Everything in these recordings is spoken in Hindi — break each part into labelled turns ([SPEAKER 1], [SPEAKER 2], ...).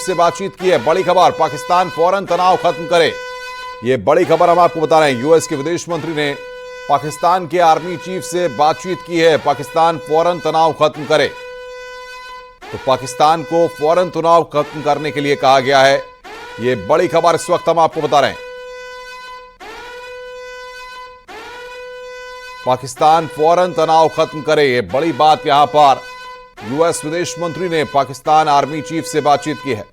[SPEAKER 1] से बातचीत की है। बड़ी खबर, पाकिस्तान फौरन तनाव खत्म करे। ये बड़ी खबर हम आपको बता रहे हैं। यूएस के विदेश मंत्री ने पाकिस्तान के आर्मी चीफ से बातचीत की है। पाकिस्तान फौरन तनाव खत्म करे। तो पाकिस्तान को फौरन तनाव खत्म करने के लिए कहा गया है। ये बड़ी खबर इस वक्त हम आपको बता रहे हैं। पाकिस्तान फौरन तनाव खत्म करे, ये बड़ी बात यहां पर यूएस विदेश मंत्री ने पाकिस्तान आर्मी चीफ से बातचीत की है।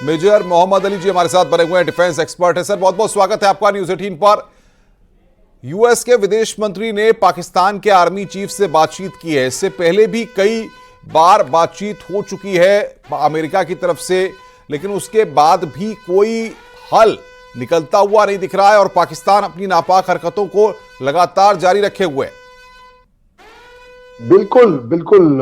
[SPEAKER 1] मेजर मोहम्मद अली जी हमारे साथ बने हुए हैं, डिफेंस एक्सपर्ट है। सर, बहुत बहुत स्वागत है आपका न्यूज 18 पर। यूएस के विदेश मंत्री ने पाकिस्तान के आर्मी चीफ से बातचीत की है। इससे पहले भी कई बार बातचीत हो चुकी है अमेरिका की तरफ से, लेकिन उसके बाद भी कोई हल निकलता हुआ नहीं दिख रहा है और पाकिस्तान अपनी नापाक हरकतों को लगातार जारी रखे हुए है।
[SPEAKER 2] बिल्कुल बिल्कुल।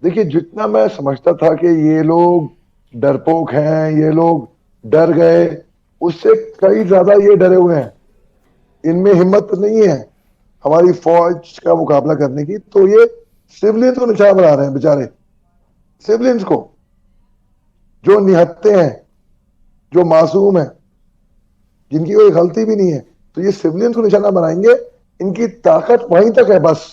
[SPEAKER 2] देखिए, जितना मैं समझता था कि ये लोग डरपोक हैं, ये लोग डर गए, उससे कई ज्यादा ये डरे हुए हैं। इनमें हिम्मत नहीं है हमारी फौज का मुकाबला करने की, तो ये सिविलियंस को निशाना बना रहे हैं। बेचारे सिविलियंस को, जो निहत्थे हैं, जो मासूम हैं, जिनकी कोई गलती भी नहीं है, तो ये सिविलियंस को निशाना बनाएंगे। इनकी ताकत वहीं तक है बस।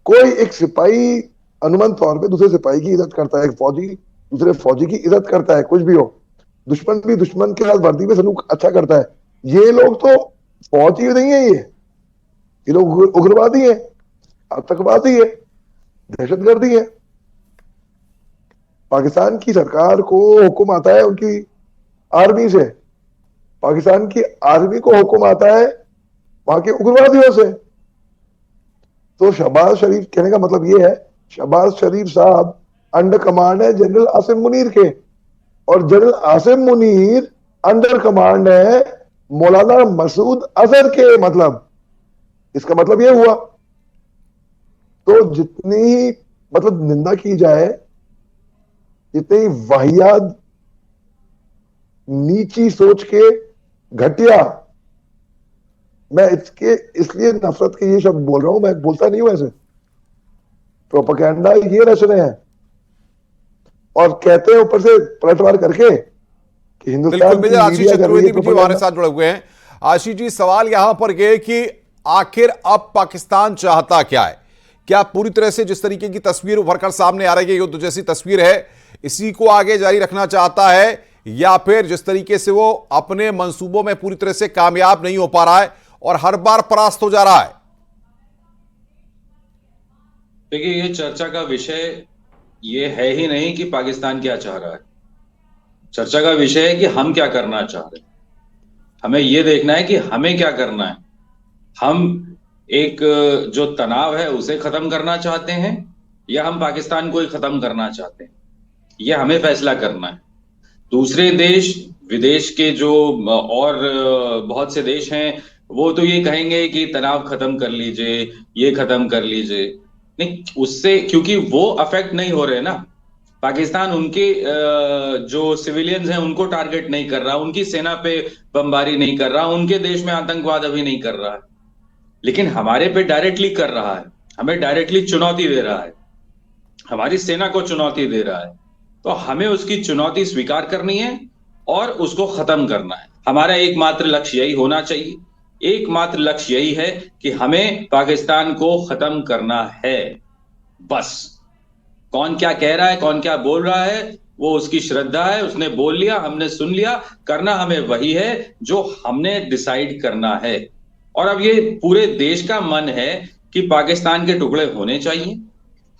[SPEAKER 2] कोई एक सिपाही अनुमान तौर पे दूसरे सिपाही की इज्जत करता है, एक फौजी दूसरे फौजी की इज्जत करता है, कुछ भी हो। दुश्मन भी दुश्मन के साथ वर्दी में सलूक अच्छा करता है। ये लोग तो फौजी नहीं है, ये लोग उग्रवादी है, आतंकवादी है, दहशतगर्दी है। पाकिस्तान की सरकार को हुक्म आता है उनकी आर्मी से, पाकिस्तान की आर्मी को हुक्म आता है वहां के उग्रवादियों से। तो शहबाज शरीफ, कहने का मतलब ये है, शहबाज शरीफ साहब अंडर कमांड है जनरल आसिम मुनीर के, और general Asim Munir under command है मौलाना मसूद अजहर के। मतलब इसका मतलब ये हुआ, तो जितनी मतलब निंदा की जाए, जितनी वाहियात, नीची सोच के, घटिया, मैं इसलिए नफरत के ये शब्द बोल रहा हूं, मैं बोलता नहीं हूं ऐसे। प्रोपेगेंडा ये रच रहे हैं और कहते हैं ऊपर से पलटवार करके कि हिंदुस्तान की मीडिया कर रही है प्रोपेगेंडा।
[SPEAKER 1] हमारे साथ जुड़े हुए हैं आशीष जी। सवाल यहां पर यह कि आखिर अब पाकिस्तान चाहता क्या है? क्या पूरी तरह से जिस तरीके की तस्वीर उभर कर सामने आ रही है, युद्ध जैसी तस्वीर है, इसी को आगे जारी रखना चाहता है, या फिर जिस तरीके से वो अपने मंसूबों में पूरी तरह से कामयाब नहीं हो पा रहा है और हर बार परास्त हो जा रहा है?
[SPEAKER 3] देखिए, ये चर्चा का विषय ये है ही नहीं कि पाकिस्तान क्या चाह रहा है। चर्चा का विषय है कि हम क्या करना चाह रहे हैं। हमें यह देखना है कि हमें क्या करना है। हम एक जो तनाव है उसे खत्म करना चाहते हैं, या हम पाकिस्तान को ही खत्म करना चाहते हैं, यह हमें फैसला करना है। दूसरे देश, विदेश के जो और बहुत से देश हैं, वो तो ये कहेंगे कि तनाव खत्म कर लीजिए, ये खत्म कर लीजिए। नहीं, उससे क्योंकि वो अफेक्ट नहीं हो रहे ना। पाकिस्तान उनके जो सिविलियंस हैं उनको टारगेट नहीं कर रहा, उनकी सेना पे बमबारी नहीं कर रहा, उनके देश में आतंकवाद अभी नहीं कर रहा है, लेकिन हमारे पे डायरेक्टली कर रहा है। हमें डायरेक्टली चुनौती दे रहा है, हमारी सेना को चुनौती दे रहा है। तो हमें उसकी चुनौती स्वीकार करनी है और उसको खत्म करना है। हमारा एकमात्र लक्ष्य यही होना चाहिए। एकमात्र लक्ष्य यही है कि हमें पाकिस्तान को खत्म करना है, बस। कौन क्या कह रहा है, कौन क्या बोल रहा है, वो उसकी श्रद्धा है, उसने बोल लिया, हमने सुन लिया। करना हमें वही है जो हमने डिसाइड करना है। और अब ये पूरे देश का मन है कि पाकिस्तान के टुकड़े होने चाहिए।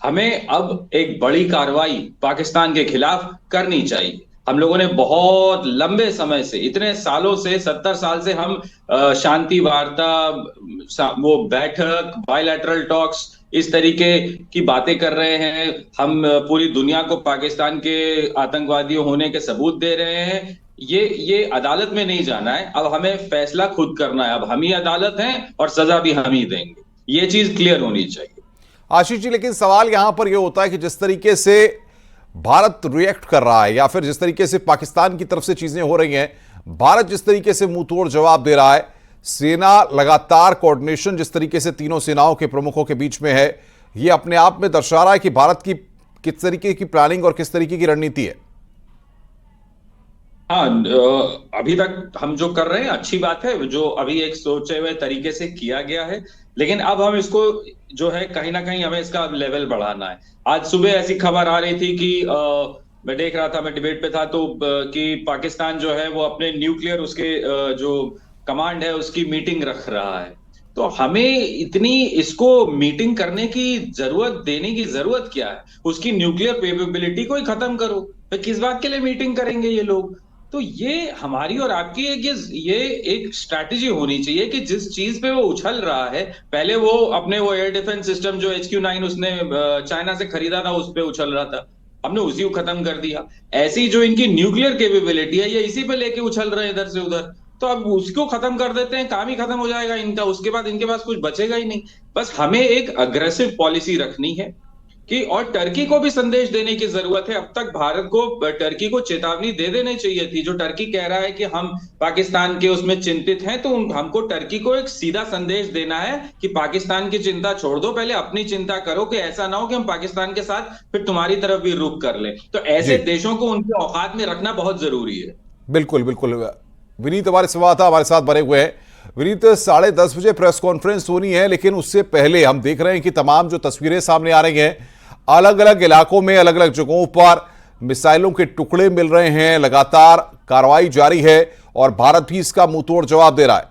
[SPEAKER 3] हमें अब एक बड़ी कार्रवाई पाकिस्तान के खिलाफ करनी चाहिए। हम लोगों ने बहुत लंबे समय से, इतने सालों से, 70 साल से हम शांति वार्ता, वो बैठक, बायलैटरल टॉक्स, इस तरीके की बातें कर रहे हैं। हम पूरी दुनिया को पाकिस्तान के आतंकवादियों होने के सबूत दे रहे हैं। ये अदालत में नहीं जाना है, अब हमें फैसला खुद करना है। अब हम ही अदालत हैं और सजा भी हम ही देंगे। ये चीज क्लियर होनी चाहिए।
[SPEAKER 1] आशीष जी, लेकिन सवाल यहां पर यह होता है कि जिस तरीके से भारत रिएक्ट कर रहा है, या फिर जिस तरीके से पाकिस्तान की तरफ से चीजें हो रही हैं, भारत जिस तरीके से मुंह तोड़ जवाब दे रहा है, सेना लगातार कोऑर्डिनेशन जिस तरीके से तीनों सेनाओं के प्रमुखों के बीच में है, यह अपने आप में दर्शा रहा है कि भारत की किस तरीके की प्लानिंग और किस तरीके की रणनीति है?
[SPEAKER 3] हाँ, अभी तक हम जो कर रहे हैं अच्छी बात है, जो अभी एक सोचे हुए तरीके से किया गया है। लेकिन अब हम इसको जो है कहीं ना कहीं हमें इसका लेवल बढ़ाना है। आज सुबह ऐसी खबर आ रही थी कि मैं देख रहा था, मैं डिबेट पे था, तो कि पाकिस्तान जो है वो अपने न्यूक्लियर उसके जो कमांड है उसकी मीटिंग रख रहा है। तो हमें इतनी इसको मीटिंग करने की जरूरत, देने की जरूरत क्या है? उसकी न्यूक्लियर कैपेबिलिटी को ही खत्म करो। फिर किस बात के लिए मीटिंग करेंगे ये लोग? तो ये हमारी और आपकी एक ये एक स्ट्रैटेजी होनी चाहिए कि जिस चीज पे वो उछल रहा है, पहले वो अपने वो एयर डिफेंस सिस्टम जो HQ-9 उसने चाइना से खरीदा था उस पे उछल रहा था, हमने उसी को खत्म कर दिया। ऐसी जो इनकी न्यूक्लियर कैपेबिलिटी है, ये इसी पे लेके उछल रहे हैं इधर से उधर। तो अब उसको खत्म कर देते हैं, काम ही खत्म हो जाएगा इनका, उसके बाद इनके पास कुछ बचेगा ही नहीं। बस हमें एक अग्रेसिव पॉलिसी रखनी है कि, और टर्की को भी संदेश देने की जरूरत है। अब तक भारत को टर्की को चेतावनी दे देनी चाहिए थी। जो टर्की कह रहा है कि हम पाकिस्तान के उसमें चिंतित हैं, तो हमको टर्की को एक सीधा संदेश देना है कि पाकिस्तान की चिंता छोड़ दो, पहले अपनी चिंता करो, कि ऐसा ना हो कि हम पाकिस्तान के साथ फिर तुम्हारी तरफ भी रुख कर ले। तो ऐसे
[SPEAKER 1] जी,
[SPEAKER 3] देशों को उनके औकात में रखना बहुत जरूरी है।
[SPEAKER 1] बिल्कुल बिल्कुल। विनीत हमारे संवाददाता हमारे साथ बने हुए हैं। विनीत, 10:30 बजे प्रेस कॉन्फ्रेंस होनी है, लेकिन उससे पहले हम देख रहे हैं कि तमाम जो तस्वीरें सामने आ रही हैं, अलग अलग इलाकों में अलग अलग जगहों पर मिसाइलों के टुकड़े मिल रहे हैं, लगातार कार्रवाई जारी है और भारत भी इसका मुंहतोड़ जवाब दे रहा है।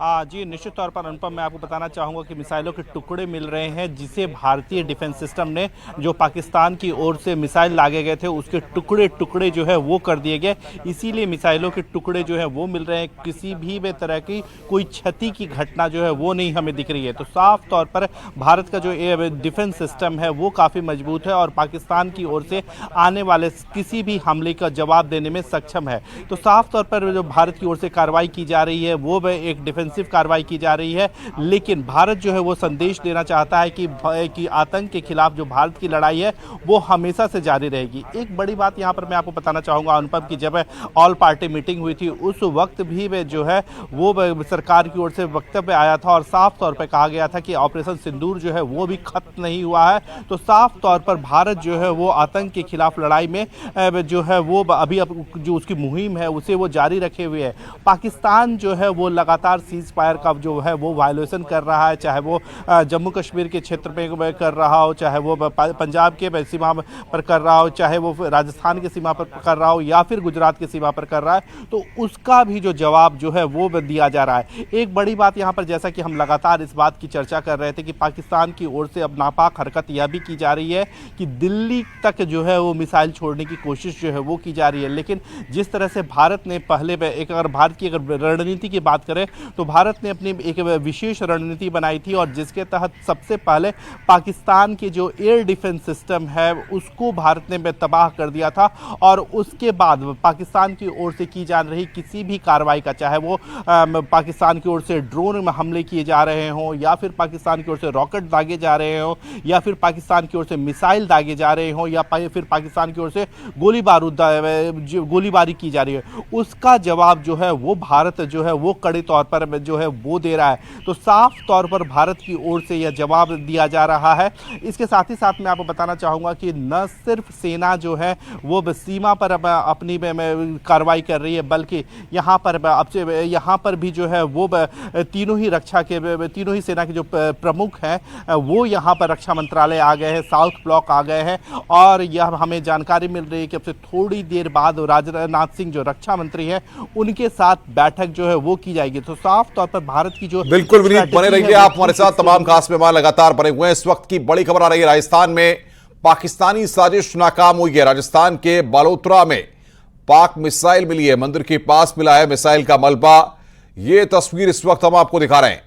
[SPEAKER 4] जी, निश्चित तौर पर अनुपम, मैं आपको बताना चाहूँगा कि मिसाइलों के टुकड़े मिल रहे हैं, जिसे भारतीय डिफेंस सिस्टम ने, जो पाकिस्तान की ओर से मिसाइल लागे गए थे उसके टुकड़े टुकड़े जो है वो कर दिए गए। इसीलिए मिसाइलों के टुकड़े जो है वो मिल रहे हैं। किसी भी तरह की कोई क्षति की घटना जो है वो नहीं हमें दिख रही है। तो साफ तौर पर भारत का जो डिफेंस सिस्टम है वो काफ़ी मजबूत है और पाकिस्तान की ओर से आने वाले किसी भी हमले का जवाब देने में सक्षम है। तो साफ तौर पर जो भारत की ओर से कार्रवाई की जा रही है वो एक डिफेंस कार्रवाई की जा रही है। लेकिन भारत जो है वो संदेश देना चाहता है कि आतंक के खिलाफ जो भारत की लड़ाई है वो हमेशा से जारी रहेगी। एक बड़ी बात यहां पर मैं आपको बताना चाहूंगा अनुपम, की जब ऑल पार्टी मीटिंग हुई थी उस वक्त भी जो है वो सरकार की ओर से वक्तव्य आया था और साफ तौर पर कहा गया था कि ऑपरेशन सिंदूर जो है वो भी खत्म नहीं हुआ है। तो साफ तौर पर भारत जो है वो आतंक के खिलाफ लड़ाई में जो है वो अभी जो उसकी मुहिम है उसे वो जारी रखे हुए है। पाकिस्तान जो है वो लगातार सीज फायर का जो है वो वायलेशन कर रहा है, चाहे वो जम्मू कश्मीर के क्षेत्र में कर रहा हो, चाहे वो पंजाब के सीमा पर कर रहा हो, चाहे वो राजस्थान की सीमा पर कर रहा हो या फिर गुजरात की सीमा पर कर रहा है। तो उसका भी जो जवाब जो है वो दिया जा रहा है। एक बड़ी बात यहाँ पर, जैसा कि हम लगातार इस बात की चर्चा कर रहे थे कि पाकिस्तान की ओर से अब नापाक हरकत यह भी की जा रही है कि दिल्ली तक जो है वो मिसाइल छोड़ने की कोशिश जो है वो की जा रही है। लेकिन जिस तरह से भारत ने पहले अगर भारत की अगर रणनीति की बात करें तो भारत ने अपनी एक विशेष रणनीति बनाई थी और जिसके तहत सबसे पहले पाकिस्तान के जो एयर डिफेंस सिस्टम है उसको भारत ने तबाह कर दिया था। और उसके बाद पाकिस्तान की ओर से की जा रही किसी भी कार्रवाई का, चाहे वो पाकिस्तान की ओर से ड्रोन में हमले किए जा रहे हों या फिर पाकिस्तान की ओर से रॉकेट दागे जा रहे हों या फिर पाकिस्तान की ओर से मिसाइल दागे जा रहे हों या फिर पाकिस्तान की ओर से गोलीबारी की जा रही है, उसका जवाब जो है वो भारत जो है वो कड़े तौर पर जो है वो दे रहा है। तो साफ तौर पर भारत की ओर से यह जवाब दिया जा रहा है। इसके साथ ही साथ मैं आपको बताना चाहूँगा कि न सिर्फ सेना जो है वो सीमा पर अपनी कार्रवाई कर रही है, बल्कि यहाँ पर भी जो है वो तीनों ही सेना के जो प्रमुख हैं वो यहाँ पर रक्षा मंत्रालय आ गए हैं, साउथ ब्लॉक आ गए हैं। और यह हमें जानकारी मिल रही है कि अब से थोड़ी देर बाद राजनाथ सिंह जो रक्षा मंत्री हैं उनके साथ बैठक जो है वो की जाएगी। तो साफ तौर पर भारत की जो
[SPEAKER 1] बिल्कुल विनीत, बने रहिए आप हमारे साथ। तमाम खास मेहमान लगातार बने हुए हैं। इस वक्त की बड़ी खबर आ रही है, राजस्थान में पाकिस्तानी साजिश नाकाम हुई है। राजस्थान के बालोतरा में पाक मिसाइल मिली है, मंदिर के पास मिला है मिसाइल का मलबा। यह तस्वीर इस वक्त हम आपको दिखा रहे हैं,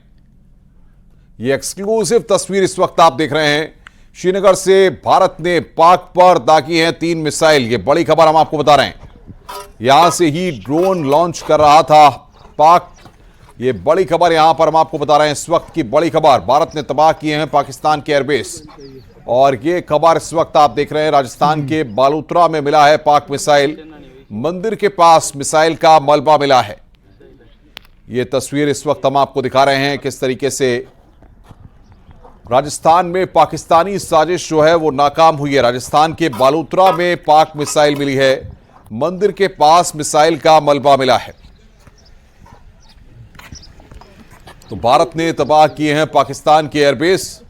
[SPEAKER 1] यह एक्सक्लूसिव तस्वीर इस वक्त आप देख रहे हैं। श्रीनगर से भारत ने पाक पर दागी हैं 3 मिसाइल। यह बड़ी खबर हम आपको बता रहे हैं, यहां से ही ड्रोन लॉन्च कर रहा था पाक। ये बड़ी खबर यहां पर हम आपको बता रहे हैं, इस वक्त की बड़ी खबर। भारत ने तबाह किए हैं पाकिस्तान के एयरबेस और ये खबर इस वक्त आप देख रहे हैं। राजस्थान के बालोतरा में मिला है पाक मिसाइल, मंदिर के पास मिसाइल का मलबा मिला है। ये तस्वीर इस वक्त हम आपको दिखा रहे हैं किस तरीके से राजस्थान में पाकिस्तानी साजिश जो है वो नाकाम हुई है। राजस्थान के बालोतरा में पाक मिसाइल मिली है। मंदिर के पास मिसाइल का मलबा मिला है। तो भारत ने तबाह किए हैं पाकिस्तान के एयरबेस।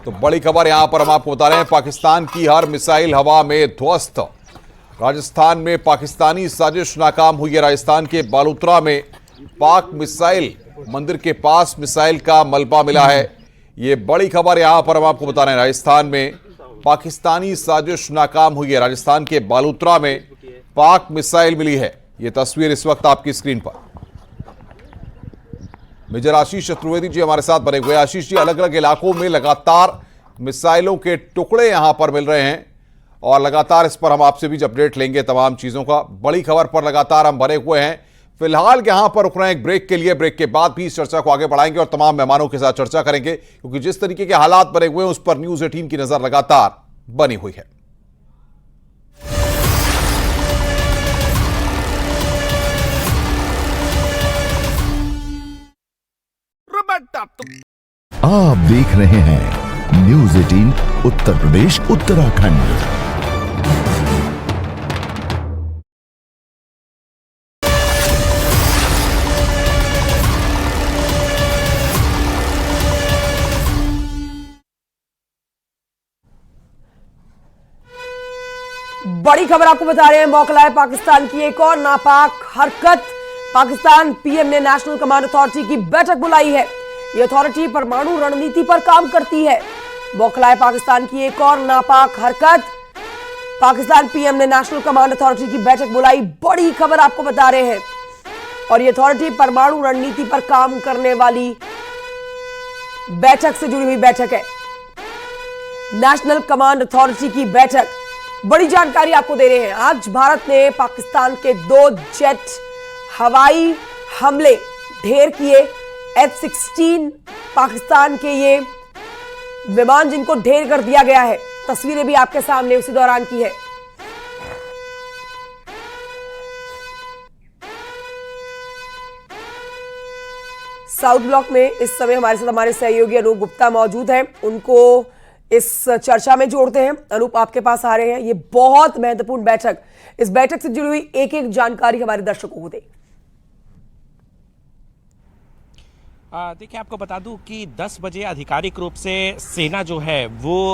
[SPEAKER 1] तो बड़ी खबर यहां पर हम आपको बता रहे हैं, पाकिस्तान की हर मिसाइल हवा में ध्वस्त। राजस्थान में पाकिस्तानी साजिश नाकाम हुई है। राजस्थान के बालोतरा में पाक मिसाइल, मंदिर के पास मिसाइल का मलबा मिला है। यह बड़ी खबर यहां पर हम आपको बता रहे हैं। राजस्थान में पाकिस्तानी साजिश नाकाम हुई है। राजस्थान के बालोतरा में पाक मिसाइल मिली है। यह तस्वीर इस वक्त आपकी स्क्रीन पर। मेजर आशीष चतुर्वेदी जी हमारे साथ बने हुए। आशीष जी, अलग अलग इलाकों में लगातार मिसाइलों के टुकड़े यहां पर मिल रहे हैं और लगातार इस पर हम आपसे भी अपडेट लेंगे तमाम चीजों का। बड़ी खबर पर लगातार हम बने हुए हैं। फिलहाल यहां पर रुक रहे हैं एक ब्रेक के लिए। ब्रेक के बाद भी इस चर्चा को आगे बढ़ाएंगे और तमाम मेहमानों के साथ चर्चा करेंगे, क्योंकि जिस तरीके के हालात बने हुए हैं उस पर न्यूज़ 18 की नजर लगातार बनी हुई है।
[SPEAKER 5] आप देख रहे हैं न्यूज़ 18 उत्तर प्रदेश उत्तराखंड।
[SPEAKER 6] बड़ी खबर आपको बता रहे हैं, मौकलाए पाकिस्तान की एक और नापाक हरकत। पाकिस्तान पीएम ने नेशनल कमांड अथॉरिटी की बैठक बुलाई है। ये अथॉरिटी परमाणु रणनीति पर काम करती है। मौकलाए पाकिस्तान की एक और नापाक हरकत। पाकिस्तान पीएम ने नेशनल कमांड अथॉरिटी की बैठक बुलाई। बड़ी खबर आपको बता रहे हैं, और ये अथॉरिटी परमाणु रणनीति पर काम करने वाली बैठक से जुड़ी हुई बैठक है। नेशनल कमांड अथॉरिटी की बैठक, बड़ी जानकारी आपको दे रहे हैं। आज भारत ने पाकिस्तान के 2 जेट हवाई हमले ढेर किए। F-16 पाकिस्तान के ये विमान जिनको ढेर कर दिया गया है, तस्वीरें भी आपके सामने उसी दौरान की है। साउथ ब्लॉक में इस समय हमारे साथ हमारे सहयोगी अनूप गुप्ता मौजूद हैं। उनको इस चर्चा में जोड़ते हैं। अनूप, आपके पास आ रहे हैं। ये बहुत महत्वपूर्ण बैठक, इस बैठक से जुड़ी हुई एक एक जानकारी हमारे दर्शकों को दें।
[SPEAKER 4] देखिए, आपको बता दूं कि 10 बजे आधिकारिक रूप से सेना जो है वो